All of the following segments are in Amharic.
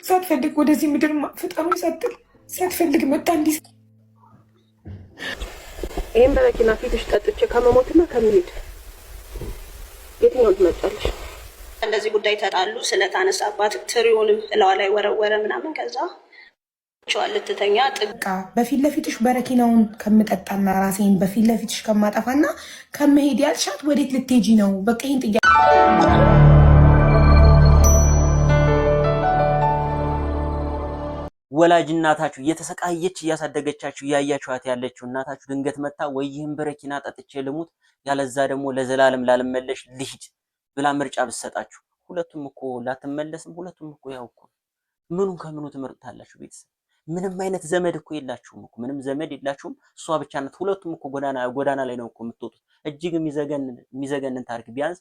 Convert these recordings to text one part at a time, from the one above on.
ሳትፈልግ ወደዚህ ምድር ፍጠሩ ሳትል ሳትፈልግ መጣ እንዲህ ይሄን በረኪና ፊትሽ ጠጥቼ ከመሞትና ከመሄድ የትኛውን ትመርጫለሽ? እንደዚህ ጉዳይ ተጣሉ ስለታነሳባት ትሪውንም እላዋ ላይ ወረወረ ምናምን ከዛ ልትተኛ ጥቃ በፊት ለፊትሽ በረኪናውን ከምጠጣና ራሴን በፊት ለፊትሽ ከማጠፋና ከመሄድ ያልሻት ወዴት ልትሄጂ ነው? በቃ ይሄን ጥያቄ ወላጅ እናታችሁ እየተሰቃየች እያሳደገቻችሁ ያያችኋት ያለችው እናታችሁ ድንገት መጣ ወይ ይህን በረኪና ጠጥቼ ልሙት ያለዛ ደግሞ ለዘላለም ላልመለሽ ልሂድ ብላ ምርጫ ብትሰጣችሁ ሁለቱም እኮ ላትመለስም ሁለቱም እኮ ያው እኮ ምኑን ከምኑ ትመርጣላችሁ? ቤተሰብ ምንም አይነት ዘመድ እኮ የላችሁም እኮ ምንም ዘመድ የላችሁም። እሷ ብቻ ናት። ሁለቱም እኮ ጎዳና ላይ ነው እኮ የምትወጡት። እጅግ የሚዘገንን ታሪክ ቢያንስ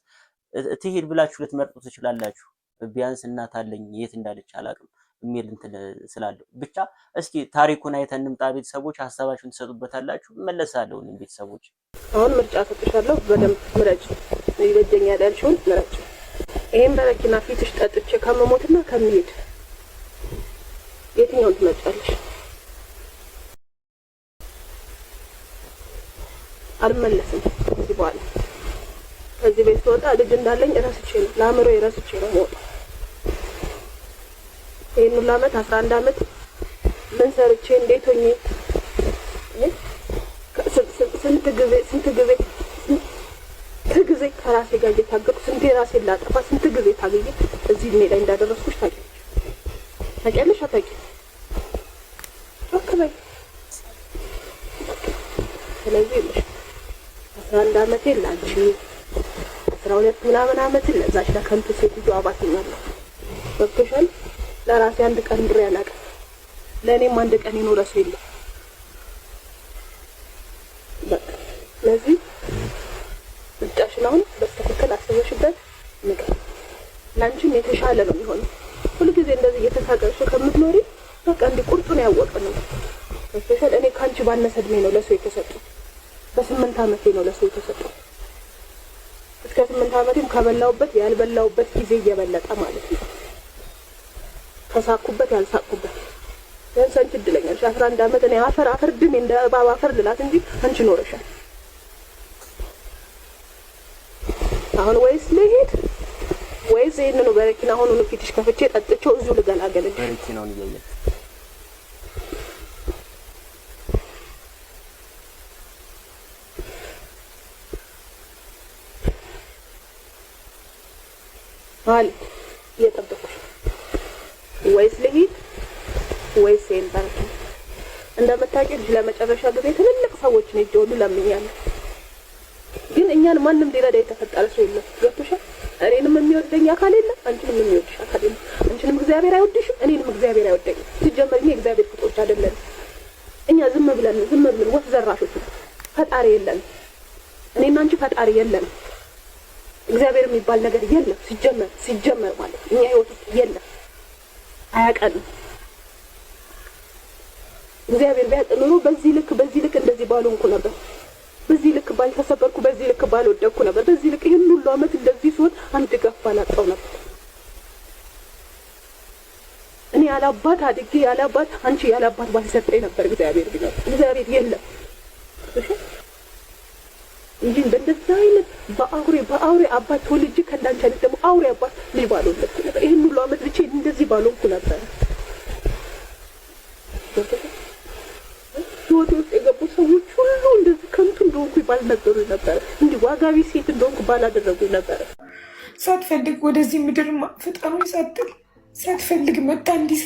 ትሄድ ብላችሁ ልትመርጡ ትችላላችሁ። ቢያንስ እናት አለኝ የት እንዳለች አላውቅም የሚል እንትን ስላለው ብቻ እስኪ ታሪኩን አይተን እንምጣ። ቤተሰቦች ሐሳባችሁን ትሰጡበታላችሁ። መለሳለሁ። ቤተሰቦች አሁን ምርጫ ሰጥሻለሁ። በደንብ ምረጭ። ይበጀኛል ያልሽውን ምረጭ። ይሄን በረኪና ፊትሽ ጠጥቼ ከመሞትና ከመሄድ የትኛውን ትመርጫለሽ? አልመለስም። ከዚህ በኋላ ከዚህ ቤት ስወጣ ልጅ እንዳለኝ እረስቼ ነው ለአእምሮ እረስቼ ነው የምወጣው። ይሄን ሁሉ ዓመት 11 ዓመት ምን ሰርቼ እንዴት ሆኜ ስንት ጊዜ ከራሴ ጋር እየታገልኩ ስንቴ ራሴን ላጠፋ ስንት ጊዜ ታግዬ እዚህ እኔ ላይ እንዳደረስኩሽ ታውቂያለሽ አታውቂም? አከባይ ስለዚህ 11 ዓመቴ ላንቺ 12 ምናምን ዓመት ለዛች ለከንቱ ሴትዮ አባትኛለሁ። ወጥቶሻል። ለራሴ አንድ ቀን ብሬ አላውቅም። ለእኔም አንድ ቀን ይኖረ ሰው የለም። በቃ ስለዚህ ብቻሽን አሁን በትክክል አስበሽበት ንገር። ለአንቺም የተሻለ ነው የሚሆነው። ሁልጊዜ እንደዚህ እየተሳቀቅሽ ከምትኖሪ በቃ እንዲህ ቁርጡን ያወቀ ነው። ስፔሻል እኔ ከአንቺ ባነሰ እድሜ ነው ለሰው የተሰጠው። በ8 ዓመቴ ነው ለሰው የተሰጠው። እስከ 8 ዓመቴም ከበላውበት ያልበላውበት ጊዜ እየበለጠ ማለት ነው። ከሳኩበት ያልሳኩበት ያን ሰንት እድለኛለሽ። 11 ዓመት እኔ አፈር ድሜ እንደ እባብ አፈር ልላት እንጂ አንቺ ኖረሻል። አሁን ወይስ ልሂድ ወይስ ይሄንን በረኪና አሁን ፊትሽ ከፍቼ ጠጥቼው እዚሁ ልገላገልሽ? በረኪናውን እያየሽ አለ እየጠበኩሽ ወይስ ልሂድ ወይስ ይሄን በረኪና እንደምታውቂው ለመጨረሻ ጊዜ ትልልቅ ሰዎች ነው ይደውሉ ለምኛለሁ። ግን እኛን ማንም ሊረዳ የተፈጠረ ሰው የለም። ገብቶሻል? እኔንም የሚወደኝ አካል የለም፣ አንቺንም የሚወድሽ አካል የለም። አንቺንም እግዚአብሔር አይወድሽም፣ እኔንም እግዚአብሔር አይወደኝም። ሲጀመር እኛ እግዚአብሔር ፍጡሮች አይደለም። እኛ ዝም ብለን ወፍ ዘራሾች ፈጣሪ የለም። እኔና አንቺ ፈጣሪ የለም። እግዚአብሔር የሚባል ነገር የለም ሲጀመር ማለት እኛ ህይወት ውስጥ የለም። አያውቀንም። እግዚአብሔር ቢያውቅ ኖሮ በዚህ ልክ እንደዚህ ባልሆንኩ ነበር። በዚህ ልክ ባልተሰበርኩ፣ በዚህ ልክ ባልወደቅኩ ነበር። በዚህ ልክ ይሄን ሁሉ ዓመት እንደዚህ ሲሆን አንድ ጋፍ ባላጣው ነበር። እኔ ያላባት አድጌ ያላባት አንቺ ያላባት ባልሰጠኝ ነበር እግዚአብሔር ቢኖር። እግዚአብሔር የለም እንጂ በእንደዚህ አይነት በአውሬ አባት ተወልጄ ከእንዳንቺ አይነት ደግሞ አውሬ አባት ልጅ ባልወለድኩ ነበር። ይሄን ሁሉ ዓመት ልጄ እንደዚህ ባልሆንኩ ነበር። ህይወቴ ውስጥ የገቡ ሰዎች ሁሉ እንደዚህ ከንቱ እንደሆንኩ ባልነገሩኝ ነበር። እንዲህ ዋጋቢ ሴት እንደሆንኩ ባላደረጉኝ ነበር። ሳትፈልግ ወደዚህ ምድር ፍጠሩ ሳትል ሳትፈልግ መጣ እንዲህ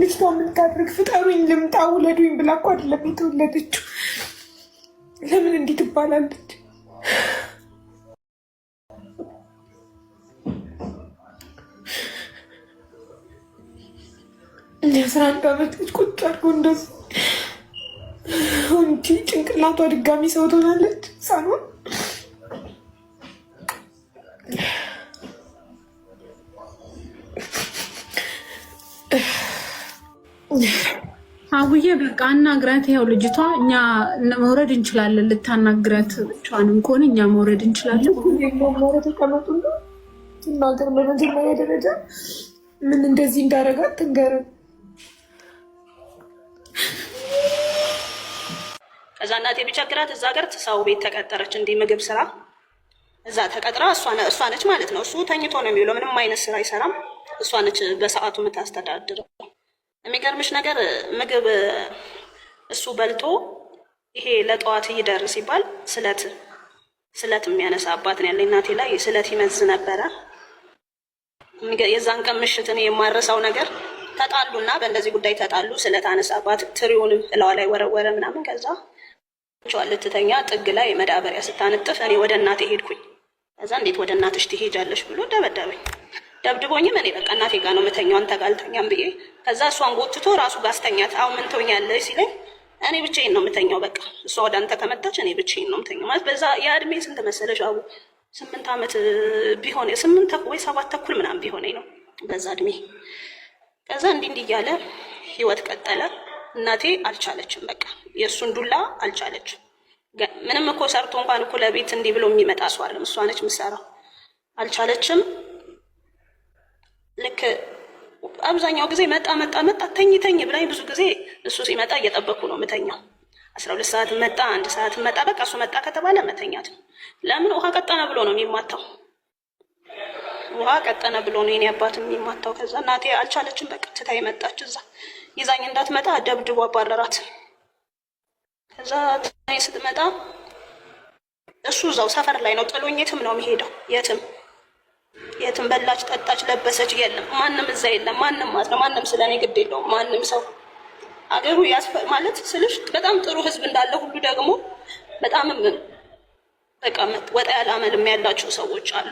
ልጅቷ ምን ታድርግ? ፍጠሩኝ ልምጣ ውለዱኝ ብላ እኮ አይደለም የተወለደችው። ለምን እንዲህ ትባላለች? የ11 ዓመት ልጅ ቁጭ አድርጎ እንደዚህ እንጂ ጭንቅላቷ ድጋሚ ሰው ትሆናለች ሳልሆን አቡዬ በቃ አናግራት። ያው ልጅቷ እኛ መውረድ እንችላለን። ልታናግራት ብቻዋንም ከሆነ እኛ መውረድ እንችላለን። መውረድ ተቀመጡ ትናገር። በመጀመሪያ ደረጃ ምን እንደዚህ እንዳረጋት ትንገረን። ከዛ እናቴ ቢቸግራት እዛ ሀገር ሰው ቤት ተቀጠረች፣ እንዲህ ምግብ ስራ እዛ ተቀጥራ እሷ ነች ማለት ነው። እሱ ተኝቶ ነው የሚውለው፣ ምንም አይነት ስራ አይሰራም። እሷ ነች በሰዓቱ የምታስተዳድረው። የሚገርምሽ ነገር ምግብ እሱ በልቶ ይሄ ለጠዋት ይደር ሲባል ስለት የሚያነሳ አባትን ያለ እናቴ ላይ ስለት ይመዝ ነበረ። የዛን ቀን ምሽት እኔ የማረሳው ነገር ተጣሉና በእንደዚህ ጉዳይ ተጣሉ። ስለት አነሳባት፣ ትሪውንም እላዋ ላይ ወረወረ ምናምን። ከዛ ልትተኛ ጥግ ላይ መዳበሪያ ስታነጥፍ እኔ ወደ እናቴ ሄድኩኝ። ከዛ እንዴት ወደ እናትሽ ትሄጃለሽ ብሎ ደበደበኝ። ደብድቦኝም እኔ በቃ እናቴ ጋር ነው የምተኛው አንተ ጋር አልተኛም ብዬ፣ ከዛ እሷን ጎትቶ ራሱ ጋር አስተኛት። አሁን ምን ትሆኛለሽ ሲለኝ እኔ ብቻዬን ነው የምተኛው። በቃ እሷ ወደ አንተ ከመጣች እኔ ብቻዬን ነው የምተኛው። ማለት በዛ የእድሜ ስንት መሰለሽ አቡ 8 ዓመት ቢሆን 8 ወይ 7 ተኩል ምናምን ቢሆነኝ ነው በዛ እድሜ። ከዛ እንዲህ እያለ ህይወት ቀጠለ። እናቴ አልቻለችም፣ በቃ የእሱን ዱላ አልቻለችም። ምንም እኮ ሰርቶ እንኳን እኮ ለቤት እንዲህ ብሎ የሚመጣ ሰው አይደለም፣ እሷ ነች የምትሰራው። አልቻለችም። ልክ አብዛኛው ጊዜ መጣ ተኝ ብላኝ፣ ብዙ ጊዜ እሱ ሲመጣ እየጠበኩ ነው የምተኛው። 12 ሰዓት መጣ፣ 1 ሰዓት መጣ፣ በቃ እሱ መጣ ከተባለ መተኛት ነው። ለምን ውሃ ቀጠነ ብሎ ነው የሚማታው፣ ውሃ ቀጠነ ብሎ ነው የኔ አባት የሚማታው። ከዛ እናቴ አልቻለችም፣ በቃ ትታይ መጣች። እዛ ይዛኝ እንዳትመጣ ደብድቦ አባረራት። ከዛ ትታይ ስትመጣ እሱ እዛው ሰፈር ላይ ነው ጥሎኝ፣ የትም ነው የሚሄደው፣ የትም በላች፣ ጠጣች፣ ለበሰች፣ የለም ማንም እዛ የለም። ማንም ስለኔ ግድ የለውም ማንም ሰው። አገሩ ማለት ስልሽ በጣም ጥሩ ህዝብ እንዳለ ሁሉ ደግሞ በጣም በቃ ወጣ ያለ አመልም ያላቸው ሰዎች አሉ።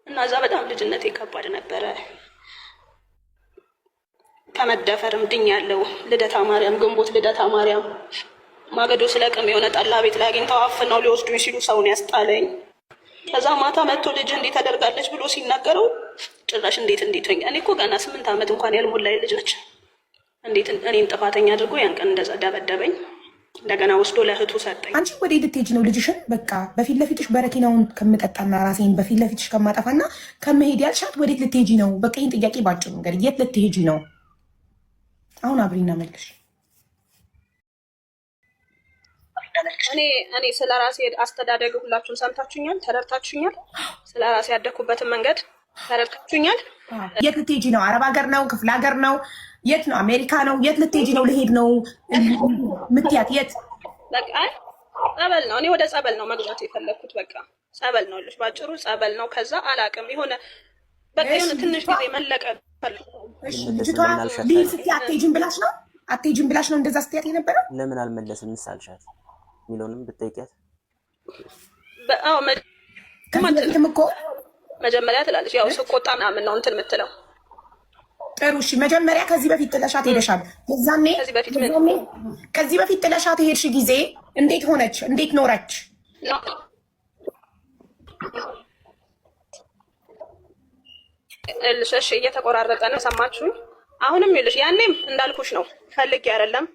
እና እዛ በጣም ልጅነቴ ከባድ ነበረ። ከመደፈርም ድኛለሁ። ልደታ ማርያም፣ ግንቦት ልደታ ማርያም ማገዶ ስለቅም የሆነ ጠላ ቤት ላይ አግኝተው አፍነው ሊወስዱኝ ሲሉ ሰውን ያስጣለኝ። ከዛ ማታ መጥቶ ልጅ እንዲህ ተደርጋለች ብሎ ሲናገረው ጭራሽ እንዴት ሆኝ። እኔ እኮ ገና 8 ዓመት እንኳን ያልሞላኝ ልጅ ነች። እንዴት እኔን ጥፋተኛ አድርጎ ያን ቀን እንደዛ ደበደበኝ። እንደገና ወስዶ ለእህቱ ሰጠኝ። አንቺ ወደ ልትሄጂ ነው? ልጅሽን በቃ በፊት ለፊትሽ በረኪናውን ከምጠጣና ራሴን በፊት ለፊትሽ ከማጠፋና ከመሄድ ያልሻት ወዴት ልትሄጂ ነው? በቃ ይህን ጥያቄ ባጭሩ ነገር የት ልትሄጂ ነው? አሁን አብሪና መልሽ። እኔ ስለ ራሴ አስተዳደግ ሁላችሁም ሰምታችሁኛል፣ ተረድታችሁኛል። ስለ ራሴ ያደኩበትን መንገድ ተረድታችሁኛል። የት ልትሄጂ ነው? አረብ ሀገር ነው? ክፍለ ሀገር ነው? የት ነው? አሜሪካ ነው? የት ልትሄጂ ነው? ልሄድ ነው ምትያት? የት? በቃ ጸበል ነው። እኔ ወደ ጸበል ነው መግባት የፈለግኩት። በቃ ጸበል ነው ልሽ፣ ባጭሩ ጸበል ነው። ከዛ አላቅም የሆነ በቃ የሆነ ትንሽ ጊዜ መለቀ ልጅቷ ልሂድ ስትይ አትሄጂም ብላሽ ነው? አትሄጂም ብላሽ ነው እንደዛ ስትያት የነበረው? ለምን አልመለስም ሳልሻት የሚለውንም ብትጠይቂያት እኮ መጀመሪያ ትላለች። ያው ስቆጣ ምናምን ነው እንትን የምትለው። ጥሩ እሺ፣ መጀመሪያ ከዚህ በፊት ጥለሻት ሄደሻል። የዛኔ ከዚህ በፊት ጥለሻት ሄድሽ ጊዜ እንዴት ሆነች? እንዴት ኖረች? እሺ፣ እየተቆራረጠ ነው። ሰማችሁኝ? አሁንም ይልሽ ያኔም እንዳልኩሽ ነው። ፈልጌ አይደለም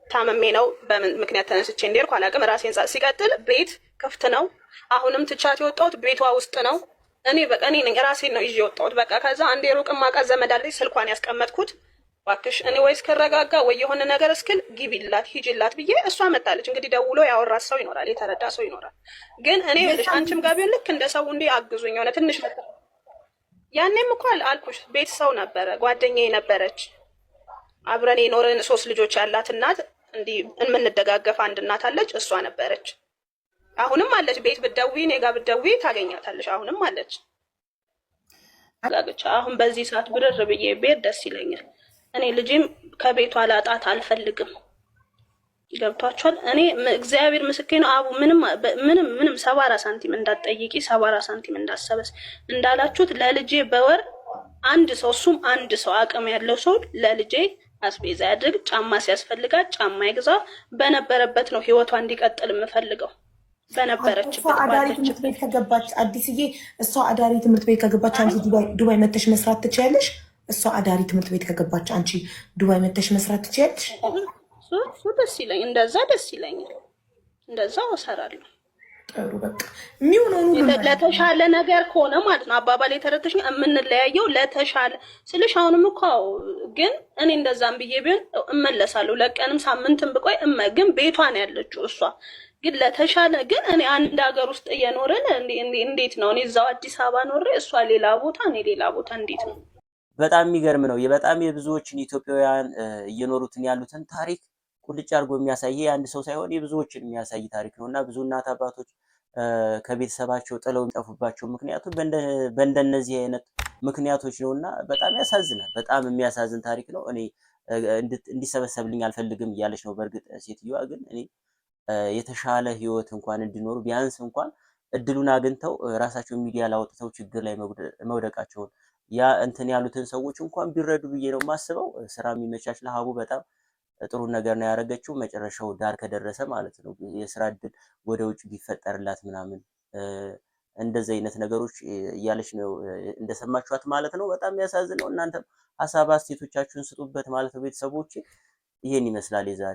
ታመሜ ነው። በምን ምክንያት ተነስቼ እንደሄድኩ አላውቅም። ራሴን ሲቀጥል ቤት ክፍት ነው። አሁንም ትቻት የወጣሁት ቤቷ ውስጥ ነው። እኔ ነኝ ራሴን ነው ይዤ የወጣሁት። በቃ ከዛ አንዴ ሩቅ ማውቃት ዘመድ አለች፣ ስልኳን ያስቀመጥኩት። እባክሽ እኔ ወይ እስክረጋጋ ወይ የሆነ ነገር እስክል ግቢላት ሂጂላት ብዬ እሷ መጣለች። እንግዲህ ደውሎ ያወራት ሰው ይኖራል፣ የተረዳ ሰው ይኖራል። ግን እኔ ልሽ አንቺም ጋር ቢሆን ልክ እንደ ሰው እንዲህ አግዙኝ የሆነ ትንሽ መጣ። ያኔም እኮ አልኩሽ ቤት ሰው ነበረ፣ ጓደኛዬ ነበረች፣ አብረን የኖርን 3 ልጆች ያላት እናት፣ እንዲህ የምንደጋገፍ አንድ እናት አለች፣ እሷ ነበረች። አሁንም አለች። ቤት ብትደውይ እኔ ጋር ብትደውይ ታገኛታለሽ። አሁንም አለች። አሁን በዚህ ሰዓት ብርር ብዬ ቤት ደስ ይለኛል። እኔ ልጅም ከቤቷ ላጣት አልፈልግም። ገብቷችኋል? እኔ እግዚአብሔር ምስክሬ ነው። አቡ ምንም 70 ሳንቲም እንዳትጠይቂ፣ 70 ሳንቲም እንዳሰበስ እንዳላችሁት ለልጄ በወር አንድ ሰው እሱም አንድ ሰው አቅም ያለው ሰው ለልጄ አስቤዛ ያድርግ። ጫማ ሲያስፈልጋት ጫማ ይግዛ። በነበረበት ነው ህይወቷ እንዲቀጥል የምፈልገው። በነበረችበት አዳሪ ትምህርት ቤት ከገባች አዲስዬ፣ እሷ አዳሪ ትምህርት ቤት ከገባች አንቺ ዱባይ መተሽ መስራት ትችያለሽ። እሷ አዳሪ ትምህርት ቤት ከገባች አንቺ ዱባይ መተሽ መስራት ትችያለሽ? እሱ ደስ ይለኝ፣ እንደዛ ደስ ይለኛል፣ እንደዛ እሰራለሁ። ጥሩ በቃ የሚሆነውን ለተሻለ ነገር ከሆነ ማለት ነው። አባባል የተረተሽኝ የምንለያየው ለተሻለ ስልሽ አሁንም እኮ ግን እኔ እንደዛም ብዬ ቢሆን እመለሳለሁ። ለቀንም ሳምንትም ብቆይ ግን ቤቷን ያለችው እሷ ግን ለተሻለ ግን እኔ አንድ ሀገር ውስጥ እየኖርን እንዴት ነው እኔ እዛው አዲስ አበባ ኖሬ እሷ ሌላ ቦታ እኔ ሌላ ቦታ እንዴት ነው? በጣም የሚገርም ነው። በጣም የብዙዎችን ኢትዮጵያውያን እየኖሩትን ያሉትን ታሪክ ቁልጭ አድርጎ የሚያሳይ አንድ ሰው ሳይሆን የብዙዎችን የሚያሳይ ታሪክ ነው እና ብዙ እናት አባቶች ከቤተሰባቸው ጥለው የሚጠፉባቸው ምክንያቱም በእንደነዚህ አይነት ምክንያቶች ነው እና በጣም ያሳዝናል። በጣም የሚያሳዝን ታሪክ ነው። እኔ እንዲሰበሰብልኝ አልፈልግም እያለች ነው። በእርግጥ ሴትዮዋ ግን እኔ የተሻለ ህይወት እንኳን እንዲኖሩ ቢያንስ እንኳን እድሉን አግኝተው ራሳቸው ሚዲያ ላወጥተው ችግር ላይ መውደቃቸውን ያ እንትን ያሉትን ሰዎች እንኳን ቢረዱ ብዬ ነው የማስበው። ስራ የሚመቻች ለሀቡ በጣም ጥሩ ነገር ነው ያደረገችው። መጨረሻው ዳር ከደረሰ ማለት ነው የስራ እድል ወደ ውጭ ቢፈጠርላት ምናምን እንደዚህ አይነት ነገሮች እያለች ነው እንደሰማችኋት ማለት ነው። በጣም የሚያሳዝነው። እናንተም ሀሳብ አስተያየቶቻችሁን ስጡበት ማለት ነው። ቤተሰቦች ይሄን ይመስላል የዛሬው